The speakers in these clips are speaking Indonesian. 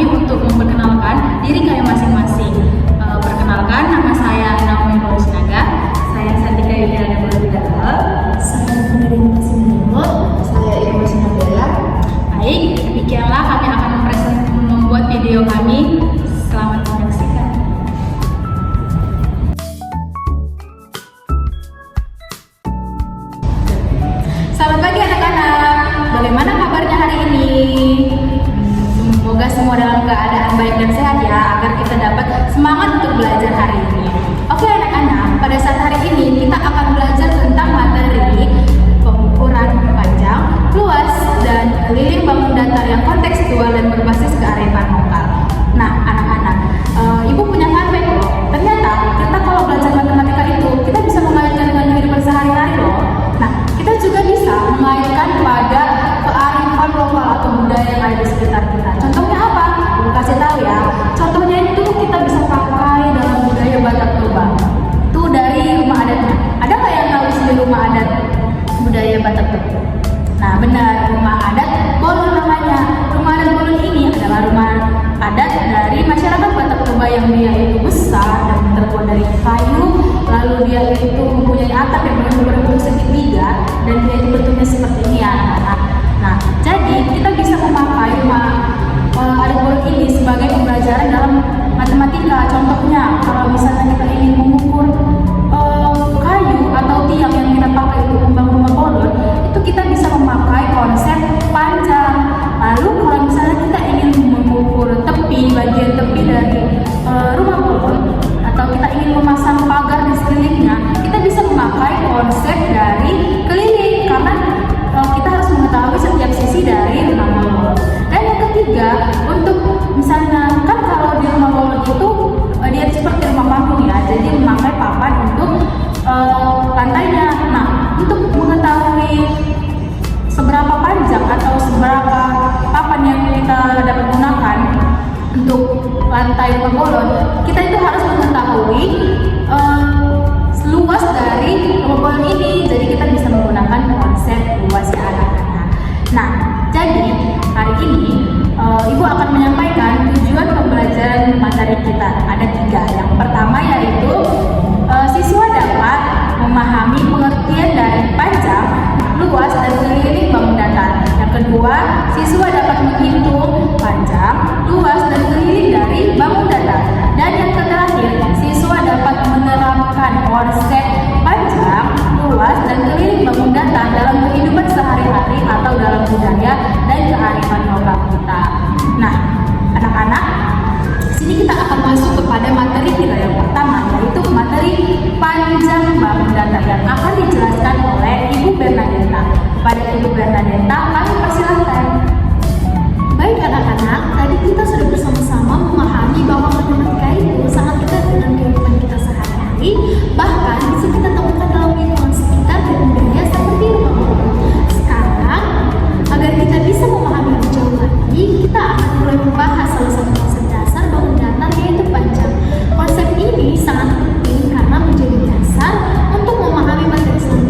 kami untuk memperkenalkan diri kalian masing-masing. Perkenalkan, nama saya Naomi Sinaga. Saya Santika Yuliana Berdal. Saya Penderita Sinarwo. Saya Irma Sinabela. Baik, demikianlah kami akan membuat video kami. Selamat menyaksikan. Selamat pagi anak-anak. Bagaimana kabarnya hari ini? Semoga semua dalam keadaan baik dan sehat ya, agar kita dapat semangat untuk belajar hari ini. Oke anak-anak, pada saat hari ini kita akan belajar tentang materi pengukuran panjang, luas, dan keliling bangun data yang kontekstual dan berbasis kearifan lokal. Nah anak-anak, ibu punya fun fact loh. Ternyata kita kalau belajar matematika itu kita bisa mengaitkan dengan kehidupan sehari-hari loh. Nah kita juga bisa mengaitkan pada kearifan lokal atau budaya yang ada di sekitar kita. Contohnya apa? Aku kasih tahu ya. Contohnya itu kita bisa pakai dalam budaya Batak Toba. Itu dari rumah adatnya. Ada nggak yang tahu sih rumah adat budaya Batak Toba? Nah benar, rumah adat Bolon namanya. Rumah adat Bolon ini adalah rumah adat dari masyarakat Batak Toba yang dia itu besar dan terbuat dari kayu. Lalu dia itu mempunyai atap yang berbentuk segitiga dan dia itu bentuknya seperti ini ya anak-anak. Nah jadi kita bisa memakai rumah adat Bolon ini sebagai pembelajaran dalam matematika. Contohnya kalau misalnya kita ingin mengukur kayu atau tiang yang kita pakai untuk membangun rumah Bolon, itu kita bisa memakai konsep panjang. Lalu kalau misalnya kita ingin mengukur tepi, bagian tepi dari rumah Bolon, atau kita ingin memasang pagar di sekelilingnya, kita bisa memakai konsep dari keliling karena kita harus mengetahui setiap sisi dari rumah Bolon. Dan yang ketiga, untuk misalnya kan kalau di rumah Bolon itu dia seperti rumah panggung ya, jadi memakai papan untuk lantainya. Nah, untuk mengetahui seberapa panjang atau seberapa papan yang kita dapat gunakan untuk lantai rumah Bolon, kita itu harus mengetahui luas dari rumah Bolon ini. Jadi kita bisa menggunakan konsep luas ya anak-anak. Nah, jadi hari ini Ibu akan menyampaikan tujuan pembelajaran materi kita. Ada 3. Yang pertama yaitu siswa dapat memahami pengertian dari panjang, luas, dan keliling bangun datar. Yang kedua, siswa dapat menghitung panjang, luas, dan keliling dari bangun datar. Dan yang terakhir, siswa dapat menerapkan konsep panjang, luas, dan keliling bangun datar dalam kehidupan sehari-hari atau dalam budaya dan kearifan lokal kita. Nah, anak-anak, sini kita akan masuk kepada materi kita yang pertama, yaitu materi panjang bangun data yang akan dijelaskan oleh Ibu Bernadetta. Pada Ibu Bernadetta, kami persilahkan. Baik anak-anak, tadi kita sudah bersama-sama memahami bahwa matematika itu sangat dekat dengan kehidupan kita sehari-hari. Bahkan bisa kita temukan dalam lingkungan sekitar dan budaya seperti rumah Bolon. Sekarang, agar kita bisa memahami lebih jauh lagi, kita akan mulai membahas salah satu konsep dasar bangun datar, yaitu panjang. Konsep ini sangat penting karena menjadi dasar untuk memahami materi selanjutnya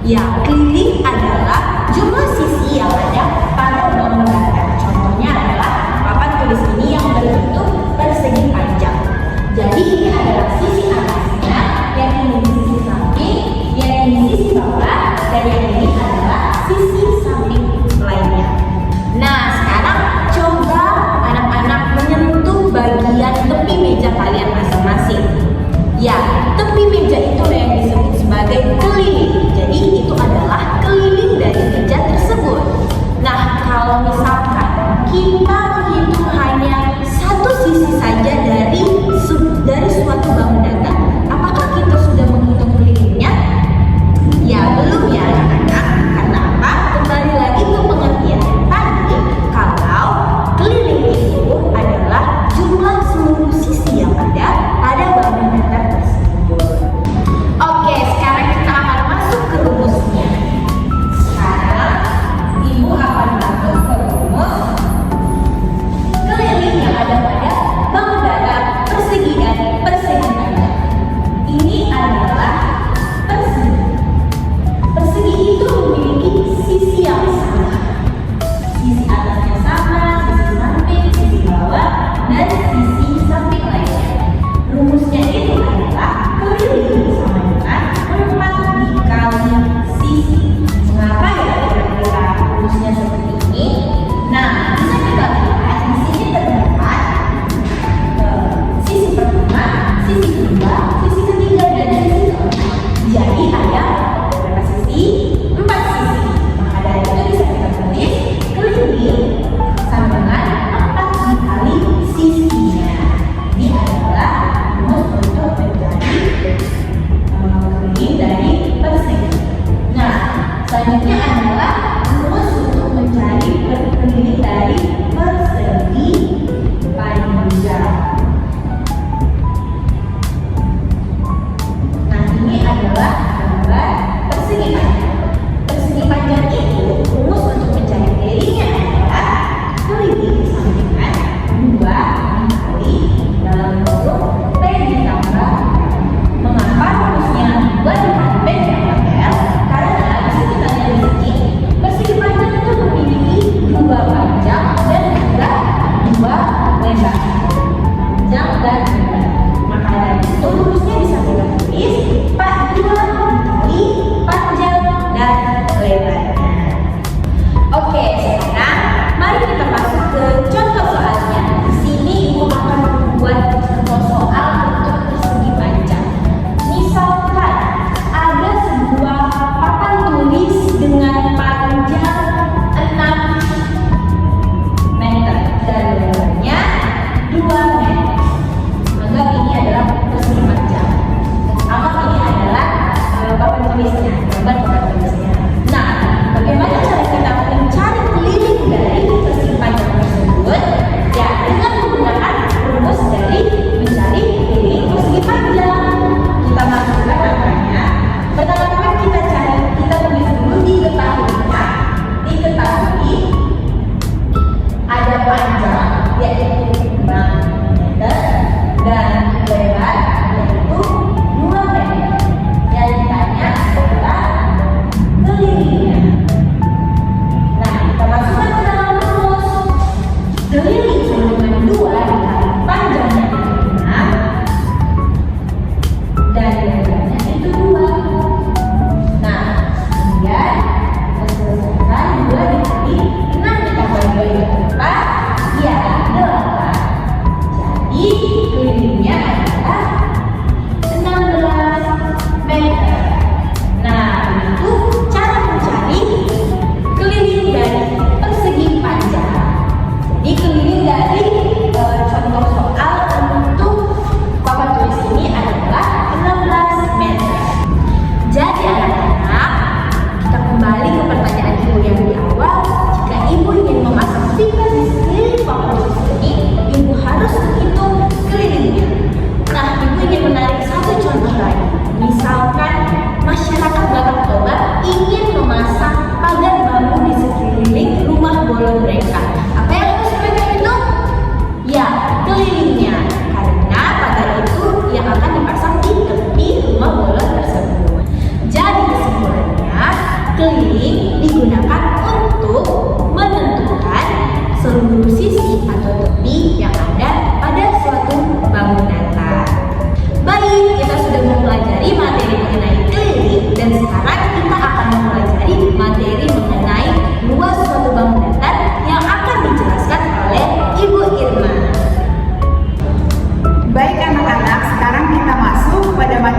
Ya, keliling adalah jumlah sisi yang ada pada bangunan datar. Contohnya adalah papan tulis ini yang berbentuk persegi panjang. Jadi ini adalah sisi atasnya, yang ini sisi samping, yang ini sisi bawah, dan yang ini adalah sisi samping lainnya. Nah, sekarang coba anak-anak menyentuh bagian tepi meja kalian masing-masing. Ya, tepi meja itu yang disebut sebagai keliling. Jadi itu adalah keliling dari meja tersebut. Nah, kalau misalkan kita menghitung hanya satu sisi saja dari suatu bangunan, apakah kita sudah menghitung kelilingnya? Ya, belum ya anak-anak. Karena apa? Kembali lagi ke pengertian tadi, kalau keliling itu adalah jumlah seluruh sisi yang ada pada bangunan datar tersebut. Oke, sekarang kita akan masuk ke rumusnya. Sekarang Ibu akan masuk ke rumus keliling yang ada pada bangunan datar persegi dan persegi panjang. Ini adalah persegi. Persegi itu memiliki sisi yang sama. Sisi atasnya sama, sisi samping, sisi bawah, dan sisi samping lainnya. Rumusnya itu adalah keliling sama dengan 4 dikali sisi. Mengapa ya kira-kira rumusnya seperti ini? Nah, bisa kita lihat di sini terdapat sisi pertama, sisi kedua, sisi ketiga, dan sisi keempat. Jadi ada berapa sisi? 4 sisi. Maka dari itu bisa kita tulis keliling sama dengan 4 dikali sisinya. Ini adalah rumus untuk mencari keliling dari persegi. Nah, selanjutnya adalah rumus untuk mencari keliling dari persegi panjang. Nah, ini adalah gambar persegi panjang. Persegi panjang itu rumus untuk mencari kelilingnya adalah keliling sama dengan 2 dikali dalam kurung P ditambah L. Mengapa rumusnya 2 dikali P ditambah L? Karena bisa kita lihat di sini, persegi panjang itu memiliki 2 panjang dan juga 2 lebar. Panjang dan lebar. Maka dari itu rumusnya bisa kita tulis 2 dikali panjang dan lebarnya. Oke, sekarang mari kita masuk ke contoh soalnya. Di sini Ibu akan membuat contoh soal untuk persegi panjang. Misalkan ada sebuah papan tulis dengan panjang 6 meter dan lebarnya 2 meter. Anggap ini adalah persegi panjang. Anggap ini adalah papan tulisnya, gambar papan tulisnya. Nah, bagaimana cara kita mencari keliling dari persegi panjang tersebut? Ya, dengan menggunakan rumus dari mencari keliling persegi panjang. Kita masukkan angkanya. Pertama-tama kita tulis dulu diketahui. Diketahui ada panjang yaitu 6 meter dan lebar yaitu 2 meter. Yang ditanya adalah kelilingnya. Nah, kita masukkan ke dalam rumus. Keliling sama dengan 2 dikali panjangnya itu 6 dan lebarnya itu 2. Nah, kemudian kita selesaikan 2 dikali 6 ditambah 2 itu berapa? Ya, 8. Jadi kelilingnya adalah 16 meter. Nah, itu cara mencari keliling dari persegi panjang. Jadi keliling dari contoh soal untuk papan tulis ini adalah 16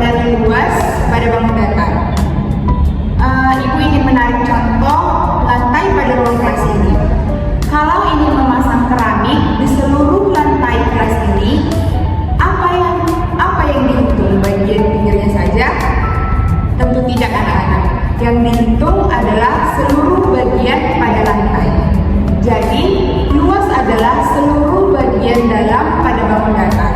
dari luas pada bangun datar. Ibu ingin menarik contoh lantai pada ruang kelas ini. Kalau ingin memasang keramik di seluruh lantai kelas ini, apa yang dihitung? Bagian pinggirnya saja? Tentu tidak, anak-anak. Yang dihitung adalah seluruh bagian pada lantai. Jadi, luas adalah seluruh bagian dalam pada bangun datar.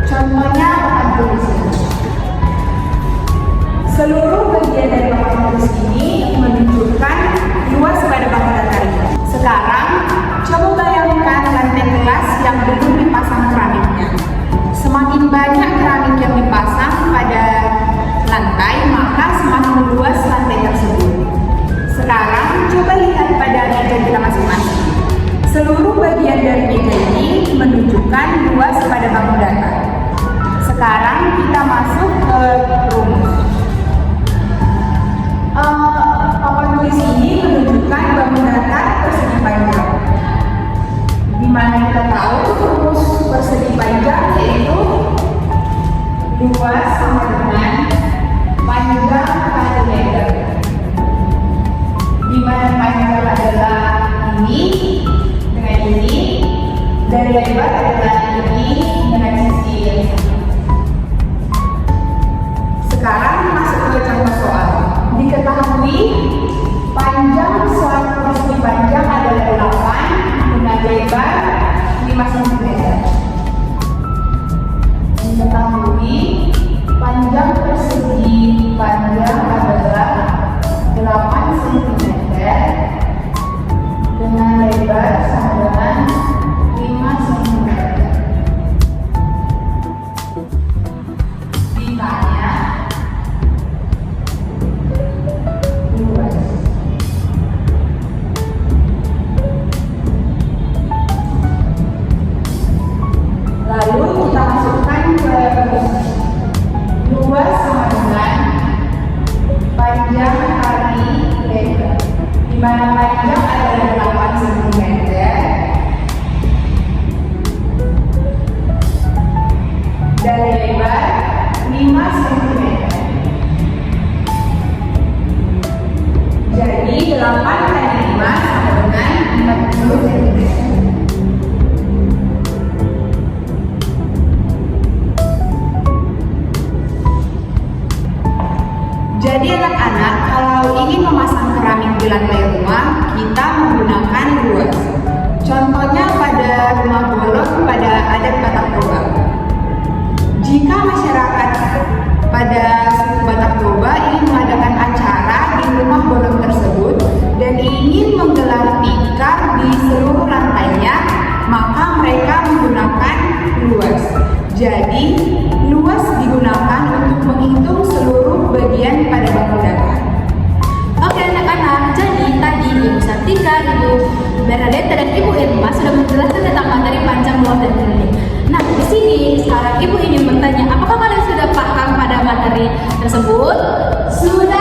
Contohnya papan tulis ini. Seluruh bagian dari papan tulis ini menunjukkan luas pada bangun datar ini. Sekarang, coba bayangkan lantai kelas yang belum dipasang keramiknya. Semakin banyak keramik yang dipasang pada lantai, maka semakin luas lantai tersebut. Sekarang, coba lihat pada meja kita masing-masing. Seluruh bagian dari meja ini menunjukkan luas pada bangun datar. Sekarang kita masuk ke rumus. Papan tulis ini menunjukkan bangun datar persegi panjang. Di mana kita tahu rumus persegi panjang yaitu luas sama dengan panjang kali lebar. Di mana panjang adalah ini dengan ini, dan lebar adalah ini dengan sisi yang sama. Sekarang masuk ke contoh soal. Diketahui panjang suatu persegi panjang adalah 8 dengan lebar 5 cm. Diketahui panjang persegi panjang adalah 8 cm dengan lebar sama dengan 5 cm. Ditanya luas. Lalu kita masukkan ke luas sama dengan panjang kali lebar, di mana panjang adalah 8 cm dan lebar 5 cm. Jadi 8 kali 5 sama dengan 40 cm. Jadi anak-anak, kalau ingin memasang keramik di lantai rumah, kita menggunakan luas. Contohnya pada rumah bolon pada adat Batak Toba. Jika masyarakat pada suku Batak Toba ingin mengadakan acara di rumah bolon tersebut dan ingin menggelar tikar di seluruh lantainya, maka mereka menggunakan luas. Jadi, luas digunakan untuk menghitung seluruh bagian pada bangun datar. Oke anak-anak, jadi tadi Ibu Sartika, Ibu Bernadette, dan Ibu Irma sudah menjelaskan tentang materi panjang, luas, dan tinggi. Nah, di sini sekarang Ibu ingin bertanya, apakah kalian sudah paham pada materi tersebut? Sudah.